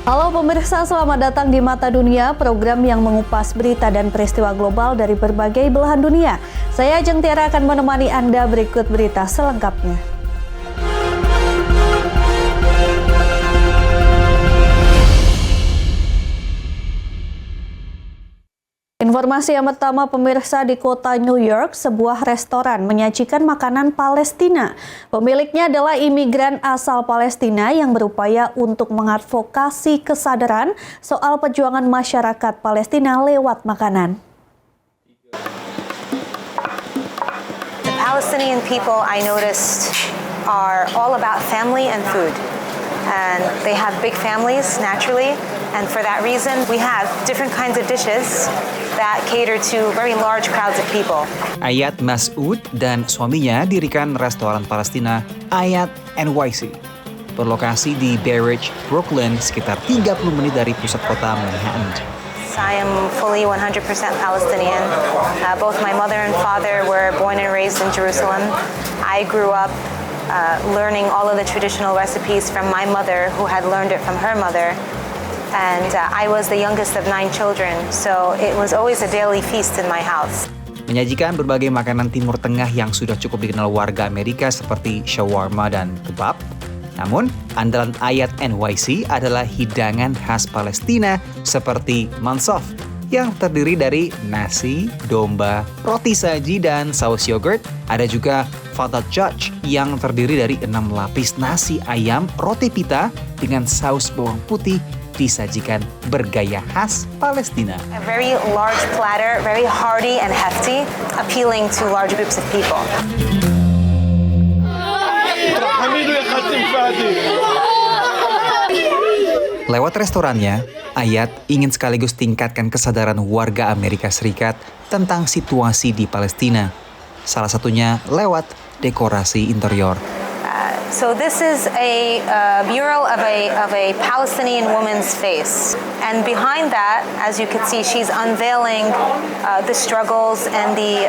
Halo pemirsa, selamat datang di Mata Dunia, program yang mengupas berita dan peristiwa global dari berbagai belahan dunia. Saya Ajeng Tiara akan menemani Anda berikut berita selengkapnya. Informasi yang pertama, pemirsa, di kota New York, sebuah restoran menyajikan makanan Palestina. Pemiliknya adalah imigran asal Palestina yang berupaya untuk mengadvokasi kesadaran soal perjuangan masyarakat Palestina lewat makanan. The Palestinian people, I noticed, are all about family and food. And they have big families, naturally. And for that reason, we have different kinds of dishes that cater to very large crowds of people. Ayat Mas'ud dan suaminya dirikan restoran Palestina Ayat NYC. Berlokasi di Bay Ridge, Brooklyn, sekitar 30 menit dari pusat kota Manhattan. I am fully 100% Palestinian. Both my mother and father were born and raised in Jerusalem. I grew up learning all of the traditional recipes from my mother, who had learned it from her mother. And I was the youngest of 9 children, so it was always a daily feast in my house. Menyajikan berbagai makanan Timur Tengah yang sudah cukup dikenal warga Amerika seperti shawarma dan kebab. Namun, andalan Ayat NYC adalah hidangan khas Palestina seperti mansof yang terdiri dari nasi, domba, roti saji, dan saus yogurt. Ada juga fatat judge yang terdiri dari 6 lapis nasi ayam, roti pita dengan saus bawang putih disajikan bergaya khas Palestina. A very large platter, very hearty and hefty, appealing to large groups of people. Lewat restorannya, Ayat ingin sekaligus tingkatkan kesadaran warga Amerika Serikat tentang situasi di Palestina. Salah satunya lewat dekorasi interior. So this is a mural of a Palestinian woman's face, and behind that, as you can see, she's unveiling the struggles and the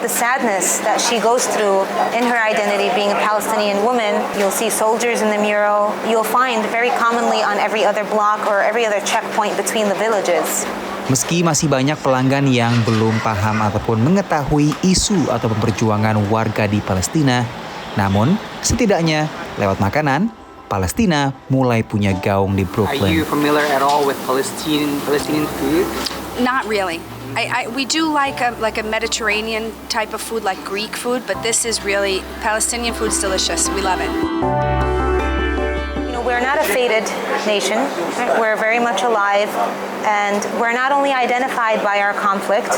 sadness that she goes through in her identity being a Palestinian woman. You'll see soldiers in the mural. You'll find very commonly on every other block or every other checkpoint between the villages. Meski masih banyak pelanggan yang belum paham ataupun mengetahui isu atau perjuangan warga di Palestina, namun setidaknya lewat makanan, Palestina mulai punya gaung di Brooklyn. Are you familiar at all with Palestinian food? Not really. We do like a Mediterranean type of food, like Greek food, but this is really, Palestinian food's delicious. We love it. We're not a fated nation. We're very much alive, and we're not only identified by our conflict,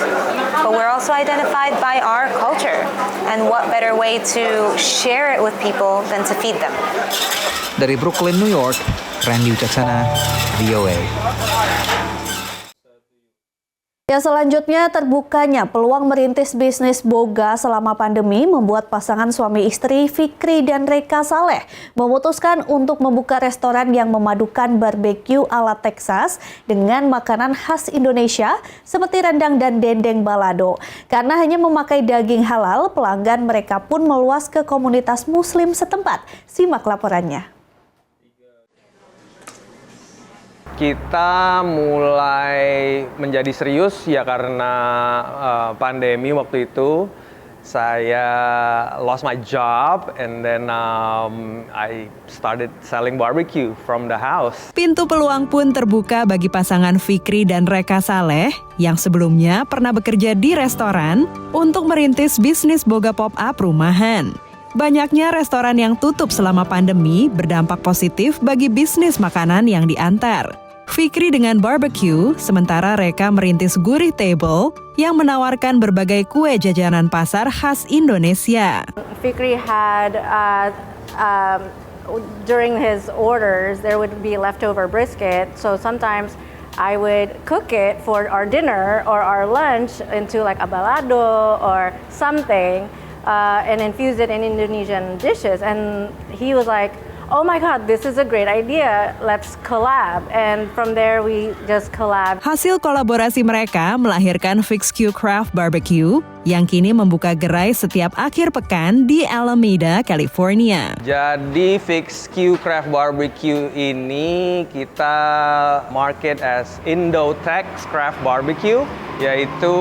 but we're also identified by our culture. And what better way to share it with people than to feed them? Dari Brooklyn, New York, Randy Ucaksana, VOA. Ya, selanjutnya, terbukanya peluang merintis bisnis boga selama pandemi membuat pasangan suami istri Fikri dan Reka Saleh memutuskan untuk membuka restoran yang memadukan barbeque ala Texas dengan makanan khas Indonesia seperti rendang dan dendeng balado. Karena hanya memakai daging halal, pelanggan mereka pun meluas ke komunitas muslim setempat. Simak laporannya. Kita mulai menjadi serius ya karena pandemi waktu itu. Saya lost my job and then I started selling barbecue from the house. Pintu peluang pun terbuka bagi pasangan Fikri dan Reka Saleh yang sebelumnya pernah bekerja di restoran untuk merintis bisnis boga pop-up rumahan. Banyaknya restoran yang tutup selama pandemi berdampak positif bagi bisnis makanan yang diantar. Fikri dengan barbecue, sementara Reka merintis Gurih Table yang menawarkan berbagai kue jajanan pasar khas Indonesia. Fikri had, during his orders, there would be leftover brisket, so sometimes I would cook it for our dinner or our lunch into like a balado or something, and infuse it in Indonesian dishes. And he was like, oh my God, this is a great idea, let's collab. And from there we just collab. Hasil kolaborasi mereka melahirkan Fix Q Craft Barbecue yang kini membuka gerai setiap akhir pekan di Alameda, California. Jadi Fix Q Craft Barbecue ini kita market as Indo-Tex Craft Barbecue, yaitu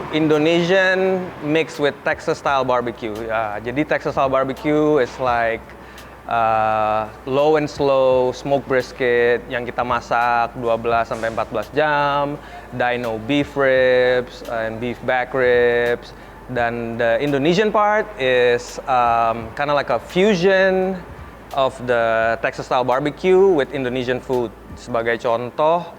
Indonesian mixed with Texas style barbecue. Ya, jadi Texas style barbecue is like low and slow smoked brisket yang kita masak 12 sampai 14 jam, dino beef ribs and beef back ribs. Dan the Indonesian part is kind of like a fusion of the Texas style barbecue with Indonesian food. Sebagai contoh,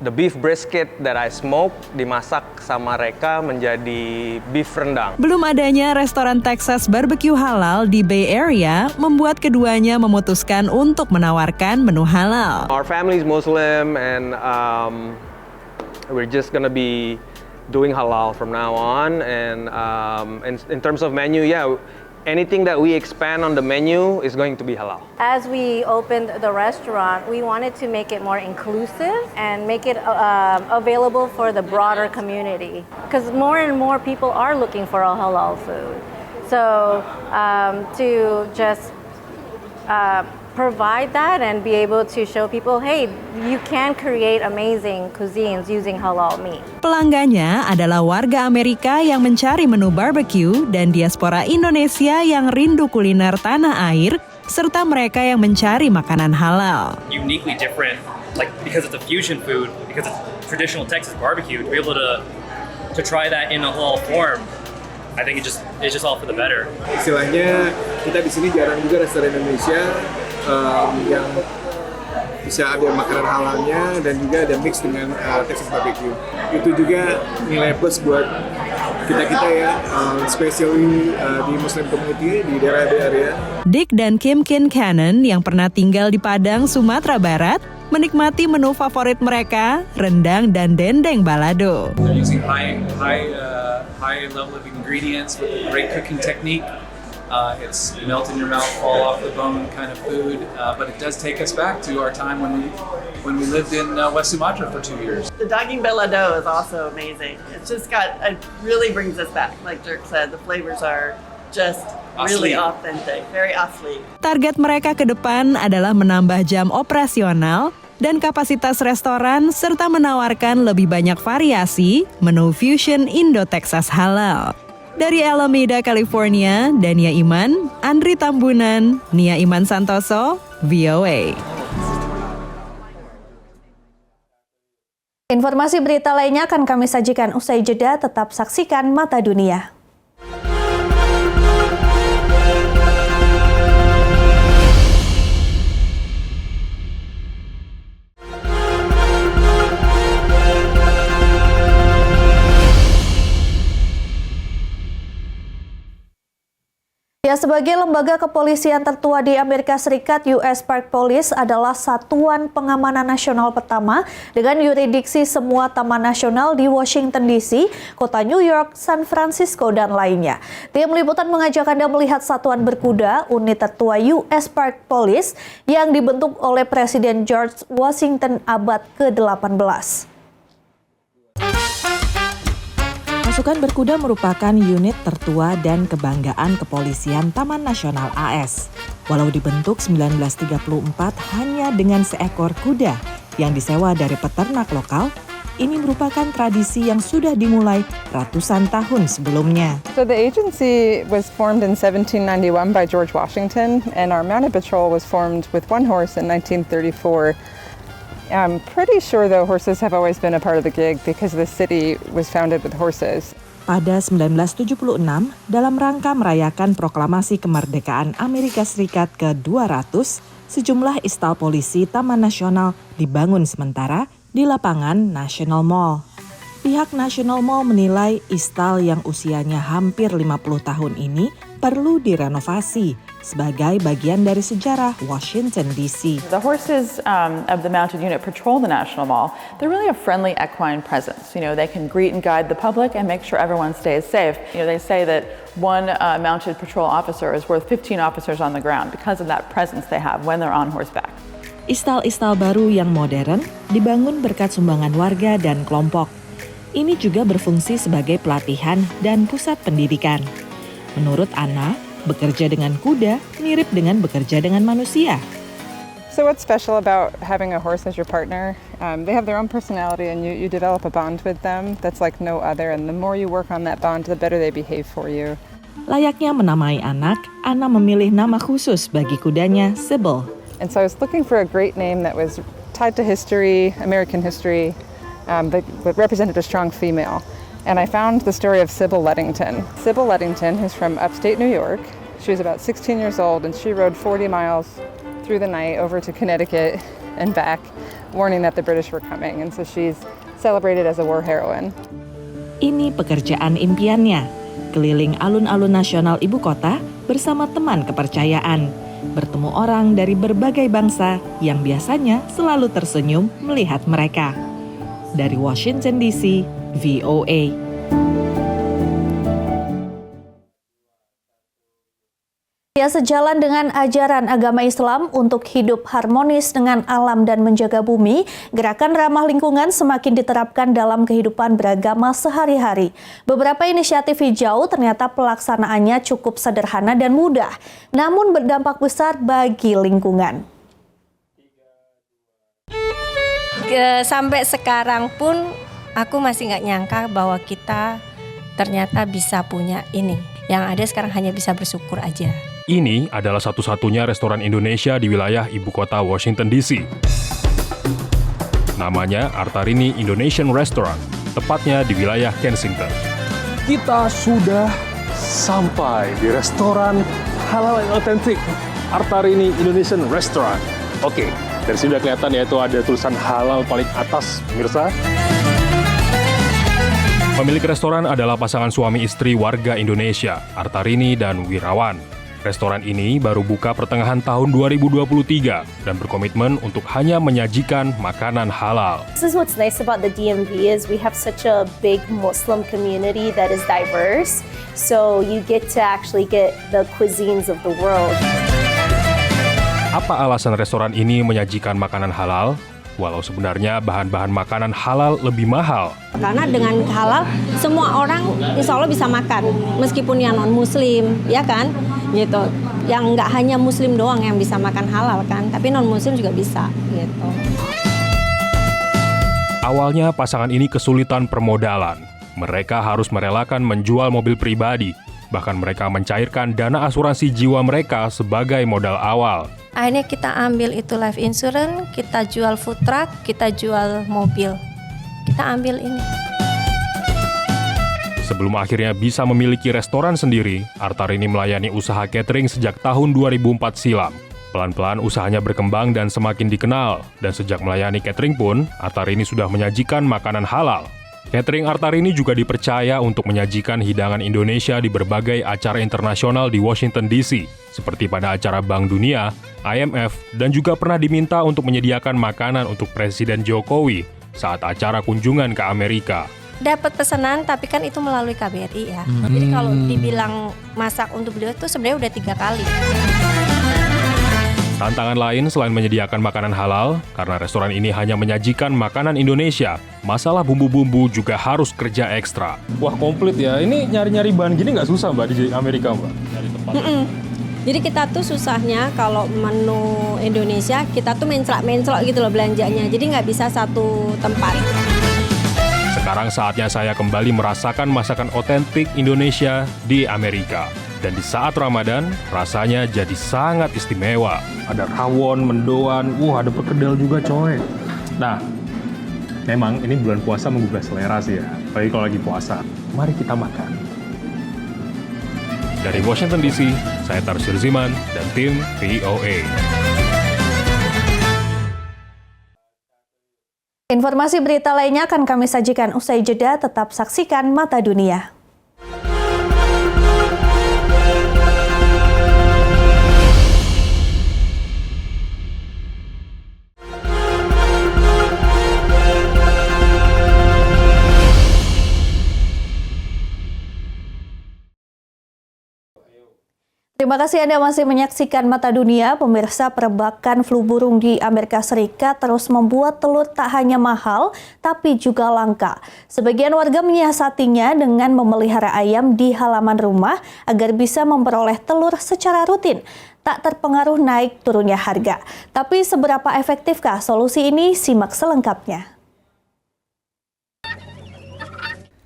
the beef brisket that I smoke dimasak sama Reka menjadi beef rendang. Belum adanya restoran Texas barbecue halal di Bay Area membuat keduanya memutuskan untuk menawarkan menu halal. Our family is Muslim and we're just gonna be doing halal from now on. And in terms of menu, yeah, anything that we expand on the menu is going to be halal. As we opened the restaurant, we wanted to make it more inclusive and make it available for the broader community. Because more and more people are looking for a halal food. So to just provide that and be able to show people, hey, you can create amazing cuisines using halal meat. Pelanggannya adalah warga Amerika yang mencari menu barbecue dan diaspora Indonesia yang rindu kuliner tanah air, serta mereka yang mencari makanan halal. Uniquely different, like because it's a fusion food, because it's traditional Texas barbecue, to be able to try that in a halal form, I think it's just all for the better. Istilahnya kita di sini jarang juga restoran Indonesia yang bisa ada makanan halalnya dan juga ada mix dengan Texas barbecue. Itu juga nilai plus buat kita ya, especially di Muslim community di daerah Bay Area. Dick dan Kim Kincannon yang pernah tinggal di Padang, Sumatera Barat, menikmati menu favorit mereka, rendang dan dendeng balado. They're using high level of ingredients with a great cooking technique. It's melt in your mouth, fall off the bone kind of food, but it does take us back to our time when we lived in West Sumatra for 2 years. The daging balado is also amazing. It's just it really brings us back. Like Dirk said, the flavors are just really authentic, very asli. Target mereka ke depan adalah menambah jam operasional dan kapasitas restoran serta menawarkan lebih banyak variasi menu fusion Indo-Texas halal. Dari Alameda, California, Dania Iman, Andri Tambunan, Nia Iman Santoso, VOA. Informasi berita lainnya akan kami sajikan usai jeda, tetap saksikan Mata Dunia. Ya, sebagai lembaga kepolisian tertua di Amerika Serikat, US Park Police adalah satuan pengamanan nasional pertama dengan yurisdiksi semua taman nasional di Washington DC, kota New York, San Francisco, dan lainnya. Tim liputan mengajak Anda melihat satuan berkuda, unit tertua US Park Police yang dibentuk oleh Presiden George Washington abad ke-18. Pasukan berkuda merupakan unit tertua dan kebanggaan kepolisian Taman Nasional AS. Walau dibentuk 1934 hanya dengan seekor kuda yang disewa dari peternak lokal, ini merupakan tradisi yang sudah dimulai ratusan tahun sebelumnya. So the agency was formed in 1791 by George Washington, and our mounted patrol was formed with one horse in 1934. I'm pretty sure though horses have always been a part of the gig because the city was founded with horses. Pada 1976, dalam rangka merayakan proklamasi kemerdekaan Amerika Serikat ke-200, sejumlah istal polisi Taman Nasional dibangun sementara di lapangan National Mall. Pihak National Mall menilai istal yang usianya hampir 50 tahun ini perlu direnovasi sebagai bagian dari sejarah Washington DC. The horses of the mounted unit patrol the National Mall. They're really a friendly equine presence. They can greet and guide the public and make sure everyone stays safe. They say that one mounted patrol officer is worth 15 officers on the ground because of that presence they have when they're on horseback. Istal-istal baru yang modern dibangun berkat sumbangan warga dan kelompok. Ini juga berfungsi sebagai pelatihan dan pusat pendidikan. Menurut Anna, bekerja dengan kuda mirip dengan bekerja dengan manusia. So what's special about having a horse as your partner? They have their own personality and you develop a bond with them that's like no other, and the more you work on that bond, the better they behave for you. Layaknya menamai anak, Anna memilih nama khusus bagi kudanya, Sybil. And so I was looking for a great name that was tied to history, American history, but represented a strong female. And I found the story of Sybil Ludington. Sybil Ludington, who's from upstate New York, she was about 16 years old and she rode 40 miles through the night over to Connecticut and back, warning that the British were coming. And so she's celebrated as a war heroine. Ini pekerjaan impiannya, keliling alun-alun nasional ibu kota bersama teman kepercayaan, bertemu orang dari berbagai bangsa yang biasanya selalu tersenyum melihat mereka. Dari Washington DC, VOA. Ya, sejalan dengan ajaran agama Islam untuk hidup harmonis dengan alam dan menjaga bumi, gerakan ramah lingkungan semakin diterapkan dalam kehidupan beragama sehari-hari. Beberapa inisiatif hijau ternyata pelaksanaannya cukup sederhana dan mudah, namun berdampak besar bagi lingkungan. Sampai sekarang pun aku masih nggak nyangka bahwa kita ternyata bisa punya ini. Yang ada sekarang hanya bisa bersyukur aja. Ini adalah satu-satunya restoran Indonesia di wilayah ibu kota Washington DC. Namanya Artarini Indonesian Restaurant, tepatnya di wilayah Kensington. Kita sudah sampai di restoran halal yang otentik, Artarini Indonesian Restaurant. Oke, dari sini udah kelihatan yaitu ada tulisan halal paling atas, pemirsa. Pemilik restoran adalah pasangan suami istri warga Indonesia, Artarini dan Wirawan. Restoran ini baru buka pertengahan tahun 2023 dan berkomitmen untuk hanya menyajikan makanan halal. This is what's nice about the DMV is we have such a big Muslim community that is diverse. So you get to actually get the cuisines of the world. Apa alasan restoran ini menyajikan makanan halal? Walau sebenarnya bahan-bahan makanan halal lebih mahal. Karena dengan halal, semua orang insya Allah bisa makan. Meskipun yang non-muslim, ya kan? Gitu. Yang nggak hanya muslim doang yang bisa makan halal kan, tapi non-muslim juga bisa. Gitu. Awalnya pasangan ini kesulitan permodalan. Mereka harus merelakan menjual mobil pribadi. Bahkan mereka mencairkan dana asuransi jiwa mereka sebagai modal awal. Akhirnya kita ambil itu life insurance, kita jual food truck, kita jual mobil. Kita ambil ini. Sebelum akhirnya bisa memiliki restoran sendiri, Artarini melayani usaha catering sejak tahun 2004 silam. Pelan-pelan usahanya berkembang dan semakin dikenal. Dan sejak melayani catering pun, Artarini sudah menyajikan makanan halal. Catering Artarini juga dipercaya untuk menyajikan hidangan Indonesia di berbagai acara internasional di Washington DC, seperti pada acara Bank Dunia, IMF, dan juga pernah diminta untuk menyediakan makanan untuk Presiden Jokowi saat acara kunjungan ke Amerika. Dapat pesanan, tapi kan itu melalui KBRI ya. Jadi kalau dibilang masak untuk beliau itu sebenarnya udah 3 kali. Tantangan lain selain menyediakan makanan halal, karena restoran ini hanya menyajikan makanan Indonesia, masalah bumbu-bumbu juga harus kerja ekstra. Wah, komplit ya. Ini nyari-nyari bahan gini nggak susah, Mbak, di Amerika, Mbak? Nyari tempat. Jadi kita tuh susahnya kalau menu Indonesia, kita tuh menclok-menclok gitu loh belanjanya. Jadi nggak bisa satu tempat. Sekarang saatnya saya kembali merasakan masakan otentik Indonesia di Amerika. Dan di saat Ramadan, rasanya jadi sangat istimewa. Ada rawon, mendoan, ada perkedel juga coy. Nah, memang ini bulan puasa menggugah selera sih ya. Apalagi kalau lagi puasa. Mari kita makan. Dari Washington DC, saya Tarsir Ziman dan tim VOA. Informasi berita lainnya akan kami sajikan usai jeda, tetap saksikan Mata Dunia. Terima kasih Anda masih menyaksikan Mata Dunia. Pemirsa, perburukan flu burung di Amerika Serikat terus membuat telur tak hanya mahal, tapi juga langka. Sebagian warga menyiasatinya dengan memelihara ayam di halaman rumah agar bisa memperoleh telur secara rutin. Tak terpengaruh naik turunnya harga. Tapi seberapa efektifkah solusi ini? Simak selengkapnya.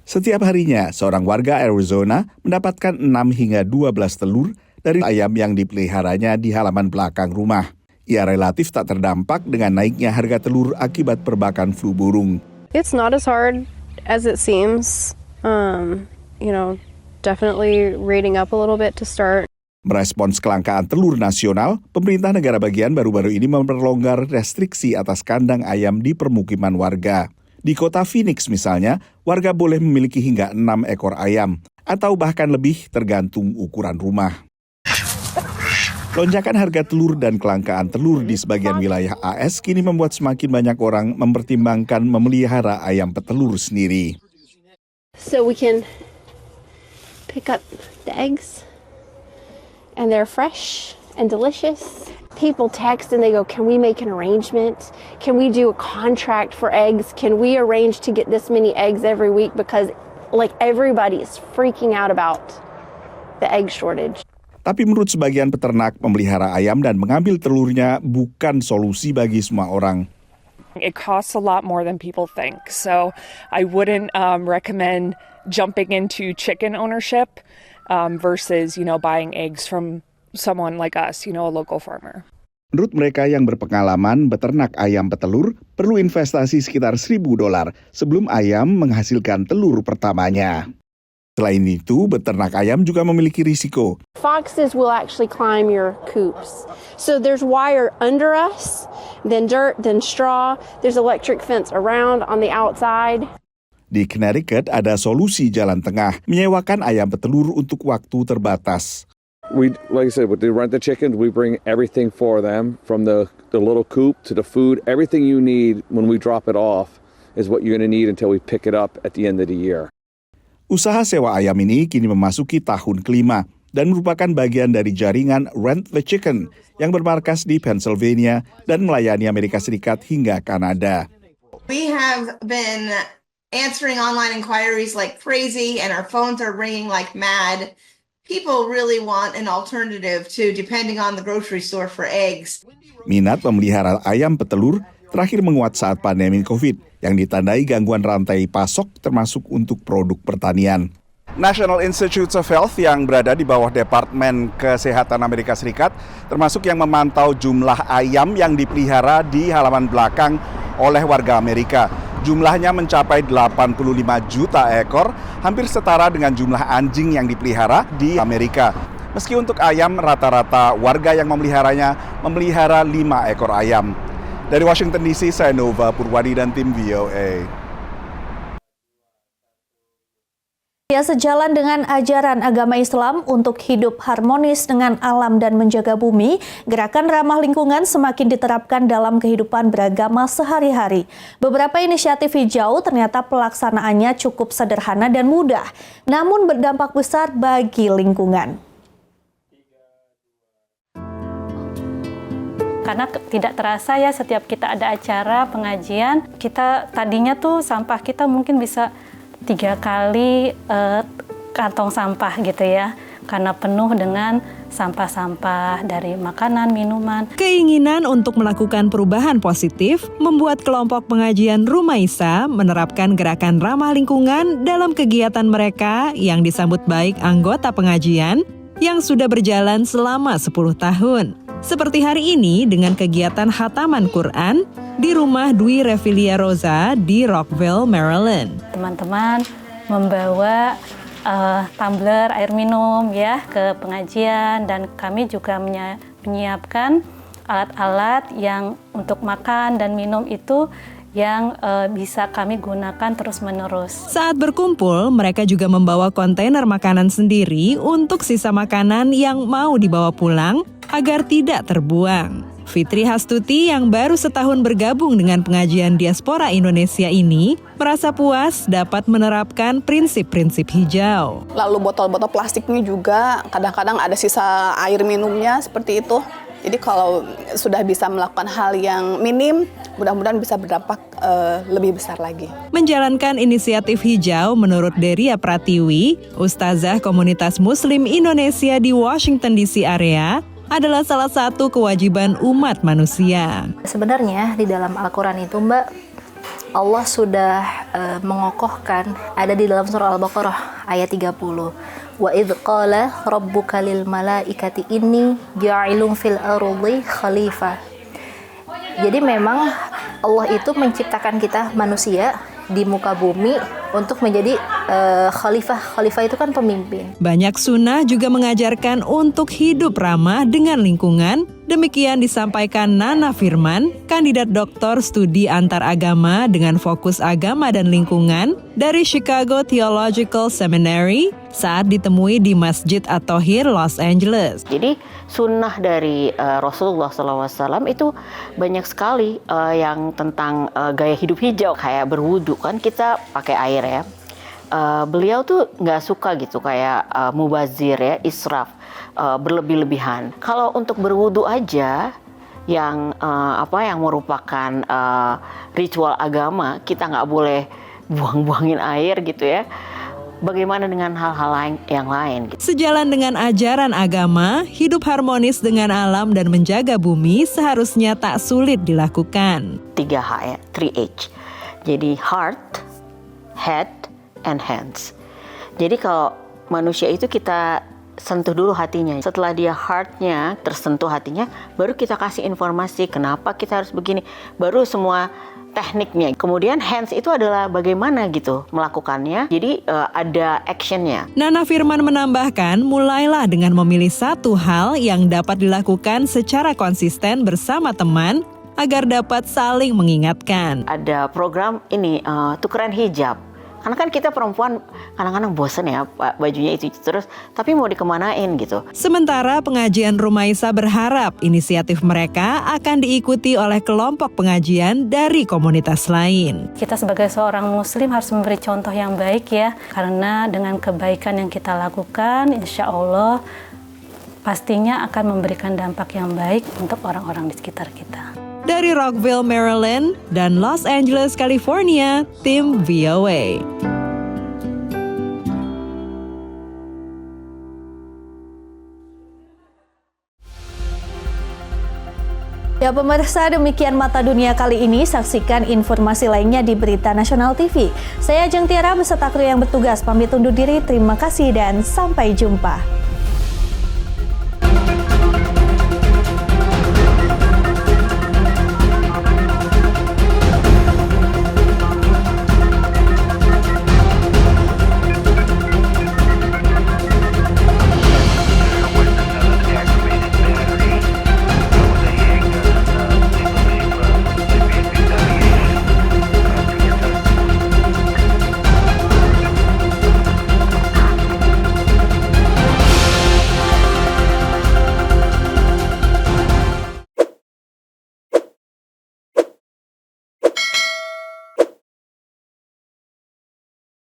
Setiap harinya, seorang warga Arizona mendapatkan 6 hingga 12 telur dari ayam yang dipeliharanya di halaman belakang rumah. Ia relatif tak terdampak dengan naiknya harga telur akibat perburukan flu burung. It's not as hard as it seems. Definitely rating up a little bit to start. Merespons kelangkaan telur nasional, pemerintah negara bagian baru-baru ini memperlonggar restriksi atas kandang ayam di permukiman warga. Di kota Phoenix misalnya, warga boleh memiliki hingga 6 ekor ayam, atau bahkan lebih tergantung ukuran rumah. Lonjakan harga telur dan kelangkaan telur di sebagian wilayah AS kini membuat semakin banyak orang mempertimbangkan memelihara ayam petelur sendiri. So we can pick up the eggs and they're fresh and delicious. People text and they go, can we make an arrangement? Can we do a contract for eggs? Can we arrange to get this many eggs every week? Because everybody is freaking out about the egg shortage. Tapi menurut sebagian peternak, memelihara ayam dan mengambil telurnya bukan solusi bagi semua orang. It costs a lot more than people think. So I wouldn't recommend jumping into chicken ownership versus, buying eggs from someone like us, a local farmer. Menurut mereka yang berpengalaman beternak ayam petelur, perlu investasi sekitar $1.000 sebelum ayam menghasilkan telur pertamanya. Selain itu, beternak ayam juga memiliki risiko. Foxes will actually climb your coops. So there's wire under us, then dirt, then straw. There's electric fence around on the outside. Di Connecticut ada solusi jalan tengah, menyewakan ayam petelur untuk waktu terbatas. Like I said, with the rent the chickens, we bring everything for them, from the little coop to the food. Everything you need when we drop it off is what you're going to need until we pick it up at the end of the year. Usaha sewa ayam ini kini memasuki tahun kelima dan merupakan bagian dari jaringan Rent the Chicken yang bermarkas di Pennsylvania dan melayani Amerika Serikat hingga Kanada. We have been answering online inquiries like crazy and our phones are ringing like mad. People really want an alternative to depending on the grocery store for eggs. Minat memelihara ayam petelur terakhir menguat saat pandemi COVID yang ditandai gangguan rantai pasok termasuk untuk produk pertanian. National Institutes of Health yang berada di bawah Departemen Kesehatan Amerika Serikat termasuk yang memantau jumlah ayam yang dipelihara di halaman belakang oleh warga Amerika. Jumlahnya mencapai 85 juta ekor, hampir setara dengan jumlah anjing yang dipelihara di Amerika. Meski untuk ayam, rata-rata warga yang memeliharanya memelihara 5 ekor ayam. Dari Washington DC, saya Nova Purwadi dan tim VOA. Ya, sejalan dengan ajaran agama Islam untuk hidup harmonis dengan alam dan menjaga bumi, gerakan ramah lingkungan semakin diterapkan dalam kehidupan beragama sehari-hari. Beberapa inisiatif hijau ternyata pelaksanaannya cukup sederhana dan mudah, namun berdampak besar bagi lingkungan. Karena tidak terasa ya, setiap kita ada acara pengajian, kita tadinya tuh sampah kita mungkin bisa 3 kali kantong sampah gitu ya, karena penuh dengan sampah-sampah dari makanan, minuman. Keinginan untuk melakukan perubahan positif membuat kelompok pengajian Rumaisa menerapkan gerakan ramah lingkungan dalam kegiatan mereka yang disambut baik anggota pengajian yang sudah berjalan selama 10 tahun. Seperti hari ini dengan kegiatan khataman Quran di rumah Dwi Revilia Rosa di Rockville, Maryland. Teman-teman membawa tumbler air minum ya ke pengajian, dan kami juga menyiapkan alat-alat yang untuk makan dan minum itu yang bisa kami gunakan terus-menerus. Saat berkumpul, mereka juga membawa kontainer makanan sendiri untuk sisa makanan yang mau dibawa pulang agar tidak terbuang. Fitri Hastuti yang baru setahun bergabung dengan pengajian diaspora Indonesia ini merasa puas dapat menerapkan prinsip-prinsip hijau. Lalu botol-botol plastiknya juga kadang-kadang ada sisa air minumnya seperti itu. Jadi kalau sudah bisa melakukan hal yang minim, mudah-mudahan bisa berdampak lebih besar lagi. Menjalankan inisiatif hijau menurut Deria Pratiwi, Ustazah Komunitas Muslim Indonesia di Washington DC area, adalah salah satu kewajiban umat manusia. Sebenarnya di dalam Al-Quran itu Mbak, Allah sudah mengokohkan, ada di dalam surah Al-Baqarah ayat 30. Wa idh qala rabbuka lil malaikati inni ja'ilun fil ardi khalifah. Jadi memang Allah itu menciptakan kita manusia di muka bumi untuk menjadi khalifah. Khalifah itu kan pemimpin. Banyak sunnah juga mengajarkan untuk hidup ramah dengan lingkungan. Demikian disampaikan Nana Firman, kandidat doktor studi antaragama dengan fokus agama dan lingkungan dari Chicago Theological Seminary saat ditemui di Masjid At-Thohir, Los Angeles. Jadi sunnah dari Rasulullah SAW itu banyak sekali yang tentang gaya hidup hijau. Kayak berwudu kan kita pakai air ya. Beliau tuh nggak suka gitu kayak mubazir ya, israf, berlebih-lebihan. Kalau untuk berwudu aja yang yang merupakan ritual agama, kita nggak boleh buang-buangin air gitu ya. Bagaimana dengan hal-hal yang lain? Sejalan dengan ajaran agama, hidup harmonis dengan alam dan menjaga bumi seharusnya tak sulit dilakukan. 3H ya, 3H. Jadi heart, head, and hands. Jadi kalau manusia itu kita sentuh dulu hatinya. Setelah dia heartnya tersentuh hatinya, baru kita kasih informasi kenapa kita harus begini. Baru semua tekniknya. Kemudian hands itu adalah bagaimana gitu melakukannya. Jadi ada actionnya. Nana Firman menambahkan, mulailah dengan memilih satu hal yang dapat dilakukan secara konsisten bersama teman agar dapat saling mengingatkan. Ada program ini tukeran hijab. Karena kan kita perempuan kadang-kadang bosen ya bajunya itu terus, tapi mau dikemanain gitu. Sementara pengajian Rumaisa berharap inisiatif mereka akan diikuti oleh kelompok pengajian dari komunitas lain. Kita sebagai seorang muslim harus memberi contoh yang baik ya, karena dengan kebaikan yang kita lakukan, insya Allah pastinya akan memberikan dampak yang baik untuk orang-orang di sekitar kita. Dari Rockville, Maryland, dan Los Angeles, California, tim VOA. Ya pemirsa, demikian Mata Dunia kali ini. Saksikan informasi lainnya di Berita Nasional TV. Saya Ajeng Tiara beserta kru yang bertugas pamit undur diri. Terima kasih dan sampai jumpa.